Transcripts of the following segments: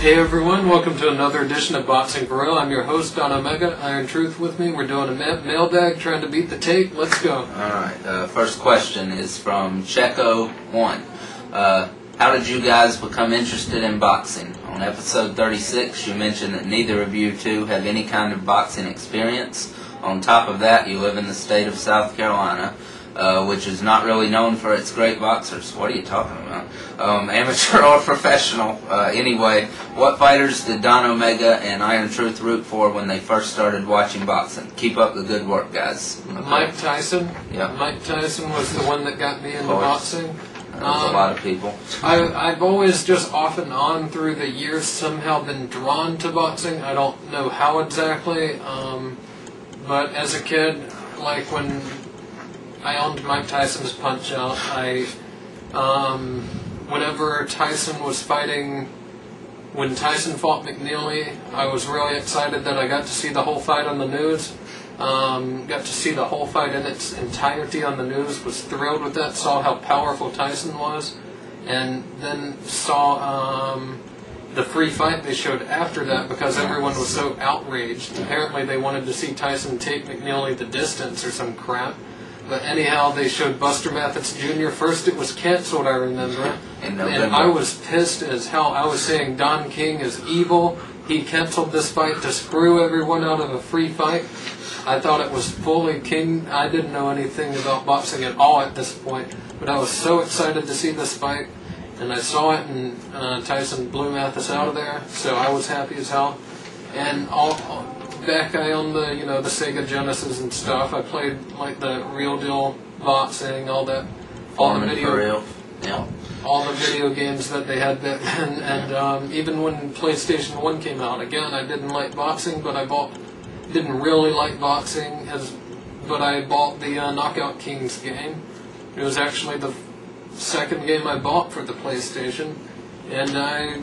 Hey everyone, welcome to another edition of Boxing for Real. I'm your host, Don Omega. Iron Truth with me. We're doing a mailbag, trying to beat the tape. Let's go. Alright, first question is from Checo1. How did you guys become interested in boxing? On episode 36, you mentioned that neither of you two have any kind of boxing experience. On top of that, you live in the state of South Carolina, which is not really known for its great boxers. What are you talking about? Amateur or professional? Anyway, what fighters did Don Omega and Iron Truth root for when they first started watching boxing? Keep up the good work, guys. Okay. Mike Tyson. Yeah. Mike Tyson was the one that got me into boxing. There's a lot of people. I've always just off and on through the years somehow been drawn to boxing. I don't know how exactly, but as a kid, like when I owned Mike Tyson's Punch-Out, whenever Tyson was fighting, when Tyson fought McNeely, I was really excited that I got to see the whole fight on the news. Got to see the whole fight in its entirety on the news, was thrilled with that, saw how powerful Tyson was, and then saw the free fight they showed after that because everyone was so outraged. Apparently they wanted to see Tyson take McNeely the distance or some crap. But anyhow, they showed Buster Mathis Jr. First it was canceled, I remember. And I was pissed as hell. I was saying Don King is evil. He canceled this fight to screw everyone out of a free fight. I thought it was fully King. I didn't know anything about boxing at all at this point. But I was so excited to see this fight. And I saw it, and Tyson blew Mathis out of there. So I was happy as hell. And back I owned the the Sega Genesis and stuff. I played like the Real Deal boxing, all the video games that they had back then. And even when PlayStation 1 came out, again I didn't like boxing, but didn't really like boxing but I bought the Knockout Kings game. It was actually the second game I bought for the PlayStation, and I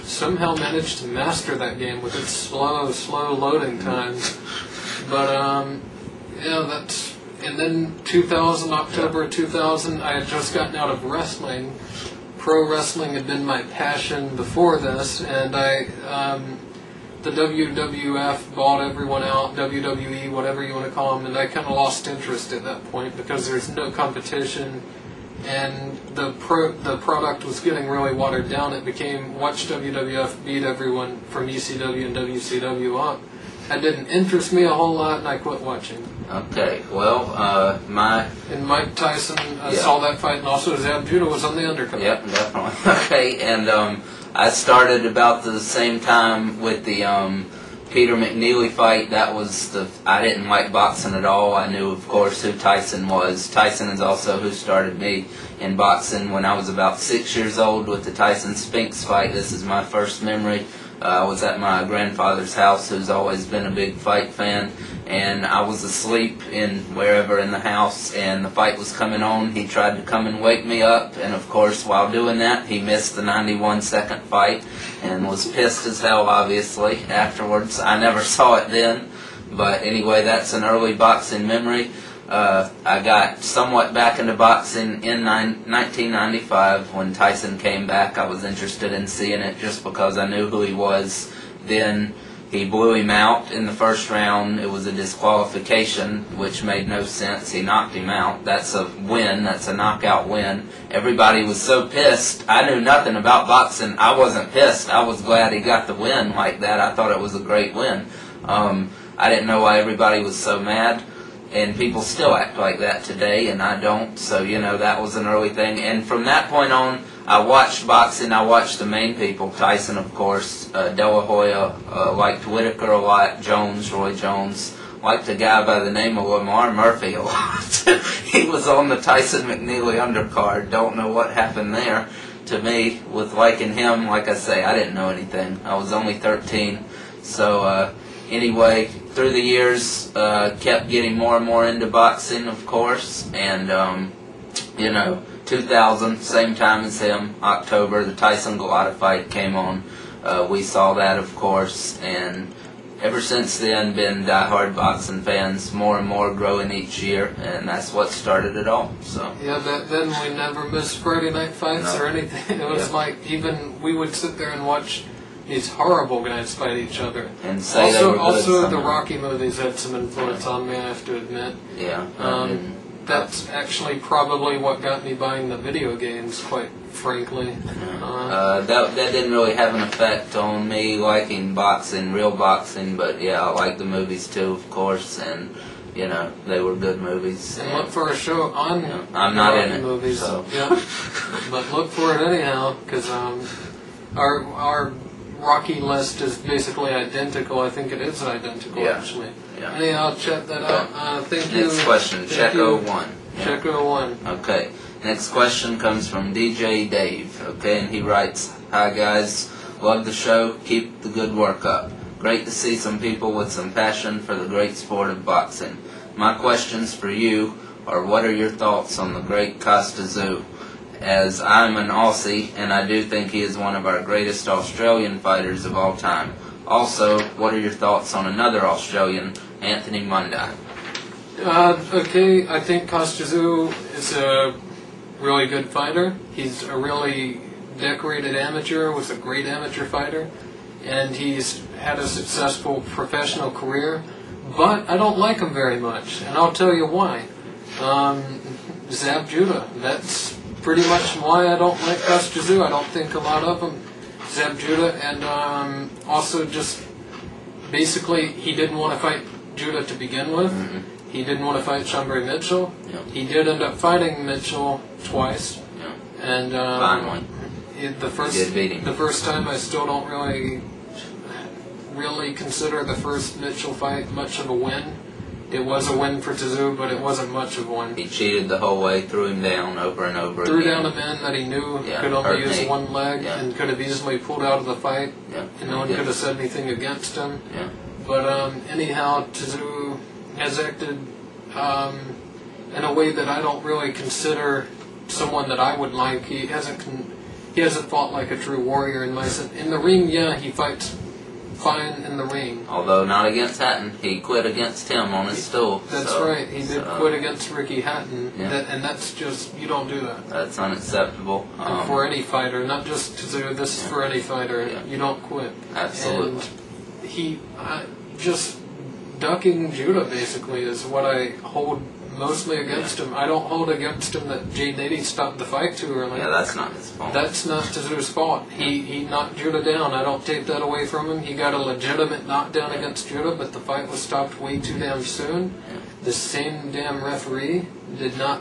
somehow managed to master that game with its slow loading times. But and then 2000, October 2000, I had just gotten out of wrestling. Pro wrestling had been my passion before this, and the WWF bought everyone out, WWE, whatever you want to call them, and I kind of lost interest at that point because there's no competition. And the product was getting really watered down. It became watch WWF beat everyone from ECW and WCW up. That didn't interest me a whole lot, and I quit watching. Okay, well, And Mike Tyson saw that fight, and also Zab Judah was on the undercard. Yep, definitely. Okay, and I started about the same time with the Peter McNeely fight. I didn't like boxing at all. I knew, of course, who Tyson was. Tyson is also who started me in boxing when I was about 6 years old with the Tyson Spinks fight. This is my first memory. I was at my grandfather's house, who's always been a big fight fan, and I was asleep wherever in the house, and the fight was coming on. He tried to come and wake me up, and of course, while doing that, he missed the 91-second fight and was pissed as hell, obviously, afterwards. I never saw it then, but anyway, that's an early boxing memory. I got somewhat back into boxing in 1995 when Tyson came back. I was interested in seeing it just because I knew who he was. Then he blew him out in the first round. It was a disqualification, which made no sense. He knocked him out. That's a win. That's a knockout win. Everybody was so pissed. I knew nothing about boxing. I wasn't pissed. I was glad he got the win like that. I thought it was a great win. I didn't know why everybody was so mad. And people still act like that today, and I don't. So, that was an early thing. And from that point on, I watched boxing. I watched the main people. Tyson, of course, De La Hoya, liked Whitaker a lot, Roy Jones. Liked a guy by the name of Lamar Murphy a lot. He was on the Tyson McNeely undercard. Don't know what happened there to me with liking him. Like I say, I didn't know anything. I was only 13. So, anyway, through the years, kept getting more and more into boxing, of course, and, 2000, same time as him, October, the Tyson Galata fight came on. We saw that, of course, and ever since then, been diehard boxing fans, more and more growing each year, and that's what started it all. So yeah, back then we never missed Friday night fights or anything. It was like, even we would sit there and watch these horrible guys fight each other. And say they were good also the somehow. Rocky movies had some influence on me, I have to admit. Yeah. That's actually probably what got me buying the video games, quite frankly. That didn't really have an effect on me liking boxing, real boxing, but yeah, I like the movies too, of course, and you know, they were good movies. And look for a show on I'm not Rocky in it, movies. so. Yeah. But look for it anyhow, because our Rocky list is basically identical. I think it is identical, Yeah. actually. Yeah. Anyhow, check that out. Thank you. Next question, Checo1. Checo1. Okay. Next question comes from DJ Dave. Okay, and he writes, "Hi guys, love the show. Keep the good work up. Great to see some people with some passion for the great sport of boxing. My questions for you are: what are your thoughts on the great Kostya Tszyu? As I'm an Aussie, and I do think he is one of our greatest Australian fighters of all time. Also, what are your thoughts on another Australian, Anthony Mundine?" Okay, I think Kostya Tszyu is a really good fighter. He's a really decorated amateur, was a great amateur fighter, and he's had a successful professional career, but I don't like him very much, and I'll tell you why. Zab Judah, that's pretty much why I don't like Kostya Tszyu. I don't think a lot of him. Zab Judah, and also just basically he didn't want to fight Judah to begin with. Mm-hmm. He didn't want to fight Shambri Mitchell. Yeah. He did end up fighting Mitchell twice, Yeah. and Finally. the Did beat him. first time I still don't really consider the first Mitchell fight much of a win. It was a win for Tszyu, but it wasn't much of one. He cheated the whole way, threw him down over and over Threw again. down a man that he knew Yeah, could only hurt use knee. one leg Yeah. and could have easily pulled out of the fight, Yeah. and no one Yeah. could have said anything against him. Yeah. But anyhow, Tszyu has acted in a way that I don't really consider someone that I would like. He hasn't fought like a true warrior in the ring. Yeah, he fights fine in the ring. Although not against Hatton, he quit against him on his stool. That's so, right. He did quit against Ricky Hatton, Yeah. and that's just, you don't do that. That's unacceptable. For any fighter, not just Tszyu. This is for any fighter. Yeah. You don't quit. Absolutely. And he just ducking Judah basically is what I hold mostly against him. I don't hold against him that Jay Nady stopped the fight too early. Yeah, that's not his fault. That's not Tszyu's fault. He knocked Judah down. I don't take that away from him. He got a legitimate knockdown against Judah, but the fight was stopped way too damn soon. The same damn referee did not.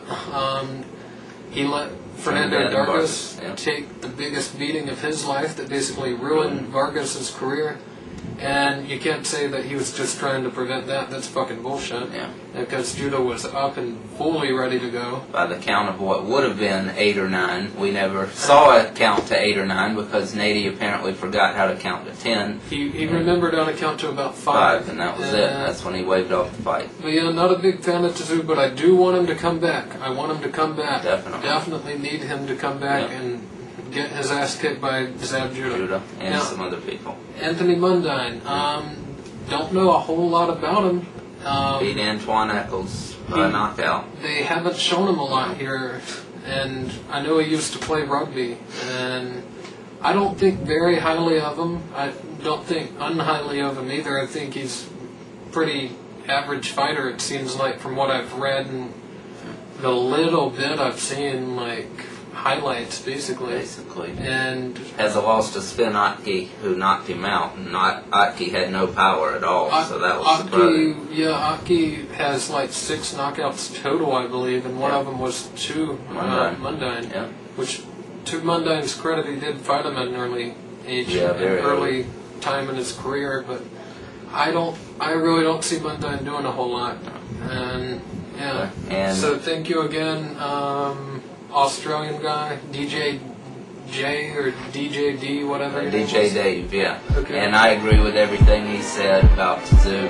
He let Fernando Vargas take the biggest beating of his life that basically ruined Vargas's career. And you can't say that he was just trying to prevent that. That's fucking bullshit. Yeah. Because Judah was up and fully ready to go. By the count of what would have been 8 or 9, we never saw a count to 8 or 9 because Nady apparently forgot how to count to 10. He remembered how to count to about 5. And that was it. That's when he waved off the fight. But yeah, not a big fan of Tszyu, but I do want him to come back. I want him to come back. Definitely. Definitely need him to come back and get his ass kicked by Zab Judah. And some other people. Anthony Mundine. Don't know a whole lot about him. Beat Antoine Eccles by knockout. They haven't shown him a lot here, and I know he used to play rugby, and I don't think very highly of him. I don't think unhighly of him either. I think he's a pretty average fighter, it seems like, from what I've read and the little bit I've seen, like highlights basically. And has a loss to Spin Otke, who knocked him out, and Otke had no power at all, so that was surprising. Yeah, Otke has like 6 knockouts total, I believe, and one of them was to Mundine. Yeah. Which, to Mundine's credit, he did fight him at an early age, very early time in his career, but I really don't see Mundine doing a whole lot. And yeah. And so thank you again, Australian guy, DJ J or DJ D, whatever. DJ Dave, yeah. Okay. And I agree with everything he said about Tszyu.